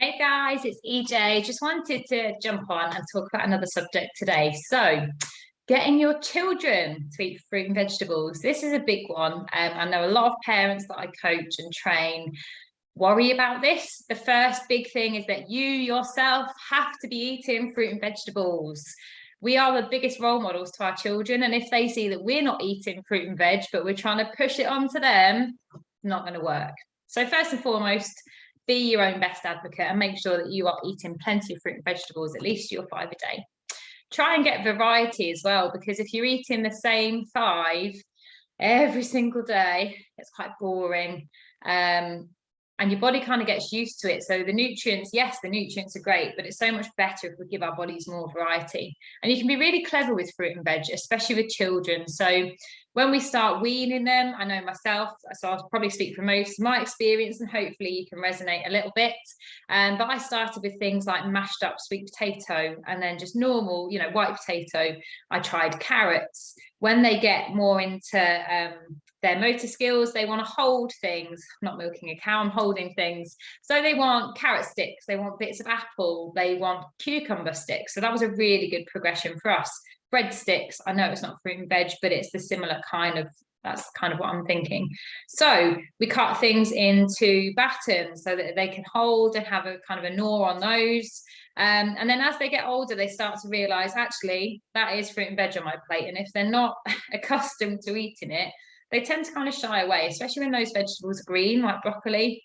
Hey guys, it's EJ. Just wanted to jump on and talk about another subject today. So, getting your children to eat fruit and vegetables. This is a big one. I know a lot of parents that I coach and train worry about this. The first big thing is that you yourself have to be eating fruit and vegetables. We are the biggest role models to our children, and if they see that we're not eating fruit and veg, but we're trying to push it onto them, it's not going to work. So, first and foremost, be your own best advocate and make sure that you are eating plenty of fruit and vegetables, at least your 5 a day. Try and get variety as well, because if you're eating the same five every single day, it's quite boring. And your body kind of gets used to it. So the nutrients, yes, the nutrients are great, but it's so much better if we give our bodies more variety. And you can be really clever with fruit and veg, especially with children. So when we start weaning them, I know myself, so I'll probably speak from most of my experience and hopefully you can resonate a little bit. But I started with things like mashed up sweet potato and then just normal, white potato. I tried carrots. When they get more into their motor skills, they want to hold things. I'm not milking a cow, I'm holding things. So they want carrot sticks, they want bits of apple, they want cucumber sticks. So that was a really good progression for us. Breadsticks, I know it's not fruit and veg, but it's the similar that's kind of what I'm thinking. So we cut things into battens so that they can hold and have a kind of a gnaw on those. And then as they get older, they start to realize actually that is fruit and veg on my plate. And if they're not accustomed to eating it, they tend to kind of shy away, especially when those vegetables are green, like broccoli.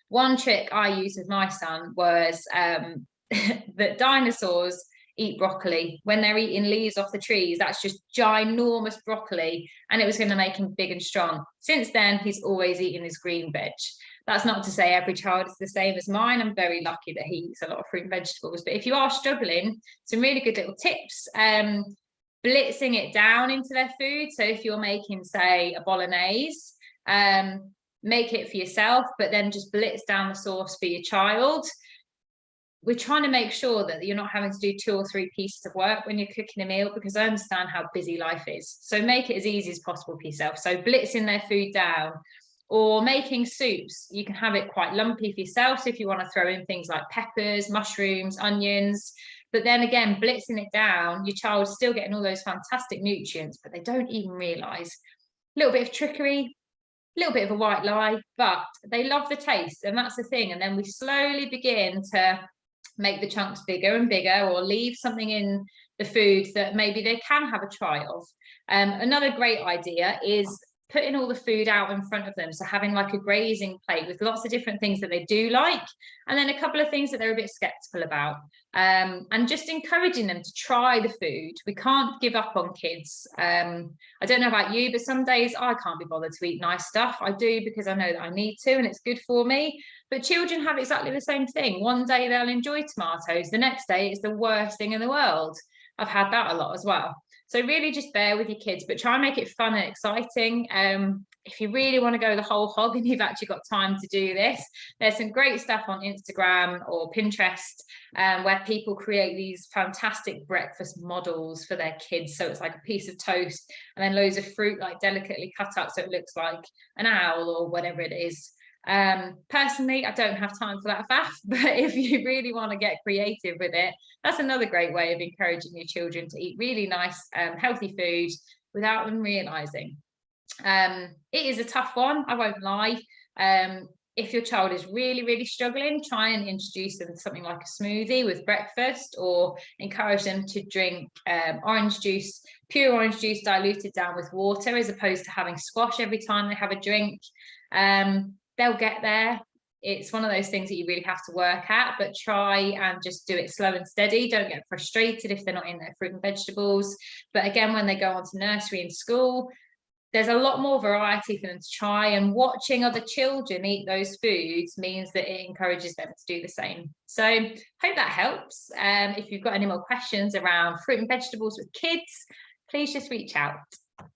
One trick I used with my son was that dinosaurs eat broccoli. When they're eating leaves off the trees, that's just ginormous broccoli, and it was going to make him big and strong. Since then, he's always eating his green veg. That's not to say every child is the same as mine. I'm very lucky that he eats a lot of fruit and vegetables. But if you are struggling, some really good little tips. Blitzing it down into their food. So if you're making, say, a bolognese, make it for yourself, but then just blitz down the sauce for your child. We're trying to make sure that you're not having to do 2 or 3 pieces of work when you're cooking a meal, because I understand how busy life is. So make it as easy as possible for yourself. So blitzing their food down, or making soups. You can have it quite lumpy for yourself. So if you want to throw in things like peppers, mushrooms, onions, but then again, blitzing it down, your child's still getting all those fantastic nutrients, but they don't even realize. A little bit of trickery, a little bit of a white lie, but they love the taste, and that's the thing. And then we slowly begin to make the chunks bigger and bigger, or leave something in the food that maybe they can have a try of. Another great idea is putting all the food out in front of them. So having like a grazing plate with lots of different things that they do like, and then a couple of things that they're a bit skeptical about. And just encouraging them to try the food. We can't give up on kids. I don't know about you, but some days I can't be bothered to eat nice stuff. I do because I know that I need to and it's good for me. But children have exactly the same thing. One day they'll enjoy tomatoes, the next day it's the worst thing in the world. I've had that a lot as well. So really just bear with your kids, but try and make it fun and exciting. If you really want to go the whole hog and you've actually got time to do this, there's some great stuff on Instagram or Pinterest where people create these fantastic breakfast models for their kids. So it's like a piece of toast and then loads of fruit like delicately cut up so it looks like an owl or whatever it is. Personally, I don't have time for that faff, but if you really want to get creative with it, that's another great way of encouraging your children to eat really nice, healthy food without them realizing. It is a tough one, I won't lie. If your child is really, really struggling, try and introduce them to something like a smoothie with breakfast, or encourage them to drink orange juice, pure orange juice diluted down with water, as opposed to having squash every time they have a drink. They'll get there. It's one of those things that you really have to work at, but try and just do it slow and steady. Don't get frustrated if they're not in their fruit and vegetables. But again, when they go on to nursery and school, there's a lot more variety for them to try, and watching other children eat those foods means that it encourages them to do the same. So hope that helps. If you've got any more questions around fruit and vegetables with kids, please just reach out.